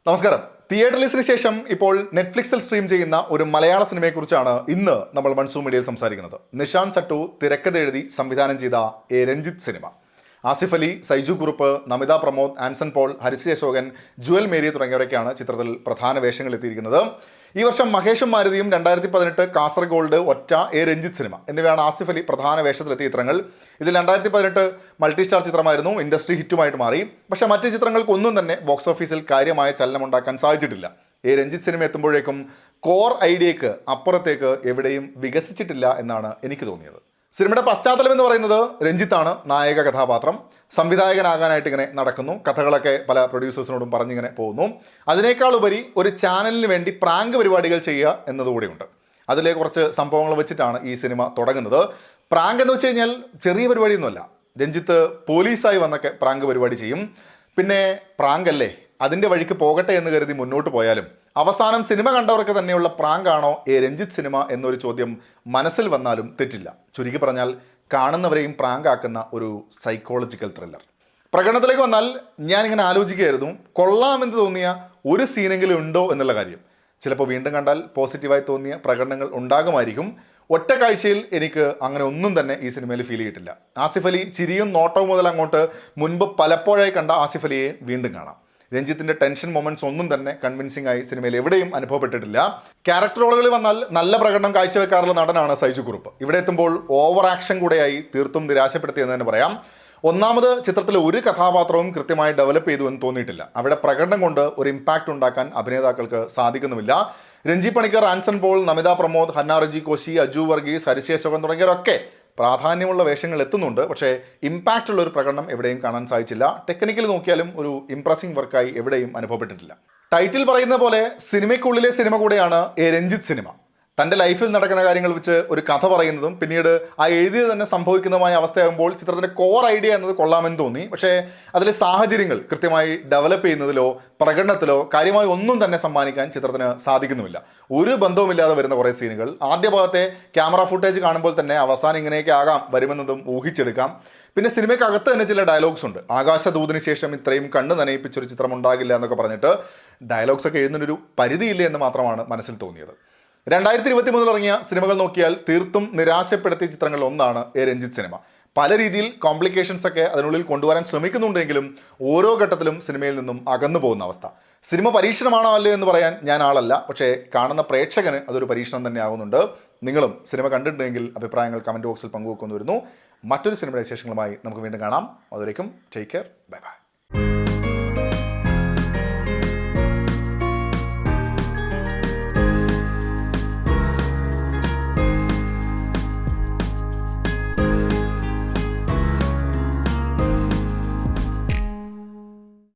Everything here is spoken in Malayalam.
നമസ്കാരം. തിയേറ്റർ ലിസ്റ്റിന് ശേഷം ഇപ്പോൾ നെറ്റ്ഫ്ലിക്സിൽ സ്ട്രീം ചെയ്യുന്ന ഒരു മലയാള സിനിമയെക്കുറിച്ചാണ് ഇന്ന് നമ്മൾ മൺസൂൺ മീഡിയയിൽ സംസാരിക്കുന്നത്. നിഷാൻ സട്ടു തിരക്കഥ എഴുതി സംവിധാനം ചെയ്ത എ രഞ്ജിത്ത് സിനിമ. ആസിഫ് അലി, സൈജു കുറുപ്പ്, നമിത പ്രമോദ്, ആൻസൺ പോൾ, ഹരിശ്രീ അശോകൻ, ജുവൽ മേരി തുടങ്ങിയവരൊക്കെയാണ് ചിത്രത്തിൽ പ്രധാന വേഷങ്ങൾ എത്തിയിരിക്കുന്നത്. ഈ വർഷം മഹേഷും മാരുതിയും 2018 കാസർഗോൾഡ്, ഒറ്റ, എ രഞ്ജിത്ത് സിനിമ എന്നിവയാണ് ആസിഫ് അലി പ്രധാന വേഷത്തിലെത്തിയ ചിത്രങ്ങൾ. ഇതിൽ 2018 മൾട്ടി സ്റ്റാർ ചിത്രമായിരുന്നു, ഇൻഡസ്ട്രി ഹിറ്റുമായിട്ട് മാറി. പക്ഷേ മറ്റ് ചിത്രങ്ങൾക്കൊന്നും തന്നെ ബോക്സ് ഓഫീസിൽ കാര്യമായ ചലനമുണ്ടാക്കാൻ സാധിച്ചിട്ടില്ല. എ രഞ്ജിത്ത് സിനിമ എത്തുമ്പോഴേക്കും കോർ ഐഡിയക്ക് അപ്പുറത്തേക്ക് എവിടെയും വികസിച്ചിട്ടില്ല എന്നാണ് എനിക്ക് തോന്നിയത്. സിനിമയുടെ പശ്ചാത്തലം എന്ന് പറയുന്നത് രഞ്ജിത്താണ് നായക കഥാപാത്രം. സംവിധായകനാകാനായിട്ട് ഇങ്ങനെ നടക്കുന്നു. കഥകളൊക്കെ പല പ്രൊഡ്യൂസേഴ്സിനോടും പറഞ്ഞിങ്ങനെ പോകുന്നു. അതിനേക്കാൾ ഉപരി ഒരു ചാനലിന് വേണ്ടി പ്രാങ്ക് പരിപാടികൾ ചെയ്യുക എന്നതുകൂടിയുണ്ട്. അതിലെ കുറച്ച് സംഭവങ്ങൾ വെച്ചിട്ടാണ് ഈ സിനിമ തുടങ്ങുന്നത്. പ്രാങ്ക് എന്ന് വെച്ച് കഴിഞ്ഞാൽ ചെറിയ പരിപാടിയൊന്നുമല്ല. രഞ്ജിത്ത് പോലീസായി വന്നൊക്കെ പ്രാങ്ക് പരിപാടി ചെയ്യും. പിന്നെ പ്രാങ്ക് അല്ലേ, അതിൻ്റെ വഴിക്ക് പോകട്ടെ എന്ന് കരുതി മുന്നോട്ട് പോയാലും അവസാനം സിനിമ കണ്ടവർക്ക് തന്നെയുള്ള പ്രാങ്കാണോ എ രഞ്ജിത്ത് സിനിമ എന്നൊരു ചോദ്യം മനസ്സിൽ വന്നാലും തെറ്റില്ല. ചുരുക്കി പറഞ്ഞാൽ കാണുന്നവരെയും പ്രാങ്കാക്കുന്ന ഒരു സൈക്കോളജിക്കൽ ത്രില്ലർ. പ്രകടനത്തിലേക്ക് വന്നാൽ ഞാനിങ്ങനെ ആലോചിക്കുകയായിരുന്നു, കൊള്ളാമെന്ന് തോന്നിയ ഒരു സീനെങ്കിലും ഉണ്ടോ എന്നുള്ള കാര്യം. ചിലപ്പോൾ വീണ്ടും കണ്ടാൽ പോസിറ്റീവായി തോന്നിയ പ്രകടനങ്ങൾ ഉണ്ടാകുമായിരിക്കും. ഒറ്റ കാഴ്ചയിൽ എനിക്ക് അങ്ങനെ ഒന്നും തന്നെ ഈ സിനിമയിൽ ഫീൽ ചെയ്തിട്ടില്ല. ആസിഫ് അലി ചിരിയും നോട്ടവും മുതൽ അങ്ങോട്ട് മുൻപ് പലപ്പോഴായി കണ്ട ആസിഫ് അലിയെ വീണ്ടും കാണാം. രഞ്ജിത്തിൻ്റെ ടെൻഷൻ മൊമെന്റ്സ് ഒന്നും തന്നെ കൺവിൻസിംഗ് ആയി സിനിമയിൽ എവിടെയും അനുഭവപ്പെട്ടിട്ടില്ല. ക്യാരക്ടർ റോളുകളിൽ വന്നാൽ നല്ല പ്രകടനം കാഴ്ചവെക്കാറുള്ള നടനാണ് സൈജു കുറുപ്പ്. ഇവിടെ എത്തുമ്പോൾ ഓവർ ആക്ഷൻ കൂടെയായി തീർത്തും നിരാശപ്പെടുത്തിയെന്ന് തന്നെ പറയാം. ഒന്നാമത്, ചിത്രത്തിലെ ഒരു കഥാപാത്രവും കൃത്യമായി ഡെവലപ്പ് ചെയ്തു എന്ന് തോന്നിയിട്ടില്ല. അവിടെ പ്രകടനം കൊണ്ട് ഒരു ഇമ്പാക്റ്റ് ഉണ്ടാക്കാൻ അഭിനേതാക്കൾക്ക് സാധിക്കുന്നുമില്ല. രഞ്ജി പണിക്കർ, ആൻസൺ പോൾ, നമിത പ്രമോദ്, ഹന്ന റജി കോശി, അജു വർഗീസ്, ഹരിശ്രീ അശോകൻ തുടങ്ങിയവരൊക്കെ പ്രാധാന്യമുള്ള വേഷങ്ങൾ എത്തുന്നുണ്ട്. പക്ഷേ ഇമ്പാക്റ്റ് ഉള്ള ഒരു പ്രകടനം എവിടെയും കാണാൻ സാധിച്ചില്ല. ടെക്നിക്കലി നോക്കിയാലും ഒരു ഇംപ്രസിംഗ് വർക്കായി എവിടെയും അനുഭവപ്പെട്ടിട്ടില്ല. ടൈറ്റിൽ പറയുന്ന പോലെ സിനിമയ്ക്കുള്ളിലെ സിനിമ കൂടെയാണ് എ രഞ്ജിത്ത് സിനിമ. തൻ്റെ ലൈഫിൽ നടക്കുന്ന കാര്യങ്ങൾ വെച്ച് ഒരു കഥ പറയുന്നതും പിന്നീട് ആ എഴുതിയത് തന്നെ സംഭവിക്കുന്നതുമായ അവസ്ഥയാകുമ്പോൾ ചിത്രത്തിൻ്റെ കോർ ഐഡിയ എന്നത് കൊള്ളാമെന്ന് തോന്നി. പക്ഷേ അതിലെ സാഹചര്യങ്ങൾ കൃത്യമായി ഡെവലപ്പ് ചെയ്യുന്നതിലോ പ്രകടനത്തിലോ കാര്യമായി ഒന്നും തന്നെ സമ്മാനിക്കാൻ ചിത്രത്തിന് സാധിക്കുന്നുമില്ല. ഒരു ബന്ധവുമില്ലാതെ വരുന്ന കുറേ സീനുകൾ. ആദ്യ ഭാഗത്തെ ക്യാമറ ഫുട്ടേജ് കാണുമ്പോൾ തന്നെ അവസാനം ഇങ്ങനെയൊക്കെ ആകാം വരുമെന്നതും ഊഹിച്ചെടുക്കാം. പിന്നെ സിനിമയ്ക്കകത്ത് തന്നെ ചില ഡയലോഗ്സ് ഉണ്ട്. ആകാശദൂതിന് ശേഷം ഇത്രയും കണ്ണ് നനയിപ്പിച്ചൊരു ചിത്രം ഉണ്ടാകില്ല എന്നൊക്കെ പറഞ്ഞിട്ട് ഡയലോഗ്സ് ഒക്കെ എഴുതുന്നൊരു പരിധിയില്ല എന്ന് മാത്രമാണ് മനസ്സിൽ തോന്നിയത്. 2023 ഇറങ്ങിയ സിനിമകൾ നോക്കിയാൽ തീർത്തും നിരാശപ്പെടുത്തിയ ചിത്രങ്ങളിൽ ഒന്നാണ് എ രഞ്ജിത്ത് സിനിമ. പല രീതിയിൽ കോംപ്ലിക്കേഷൻസ് ഒക്കെ അതിനുള്ളിൽ കൊണ്ടുവരാൻ ശ്രമിക്കുന്നുണ്ടെങ്കിലും ഓരോ ഘട്ടത്തിലും സിനിമയിൽ നിന്നും അകന്നു പോകുന്ന അവസ്ഥ. സിനിമ പരീക്ഷണമാണോ അല്ലയോ എന്ന് പറയാൻ ഞാൻ ആളല്ല, പക്ഷേ കാണുന്ന പ്രേക്ഷകന് അതൊരു പരീക്ഷണം തന്നെ ആകുന്നുണ്ട്. നിങ്ങളും സിനിമ കണ്ടിട്ടുണ്ടെങ്കിൽ അഭിപ്രായങ്ങൾ കമൻറ്റ് ബോക്സിൽ പങ്കുവെക്കുന്നു വരുന്നു. മറ്റൊരു സിനിമയുടെ വിശേഷങ്ങളുമായി നമുക്ക് വീണ്ടും കാണാം. അതുവരേക്കും ടേക്ക് കെയർ, ബൈ ബൈ.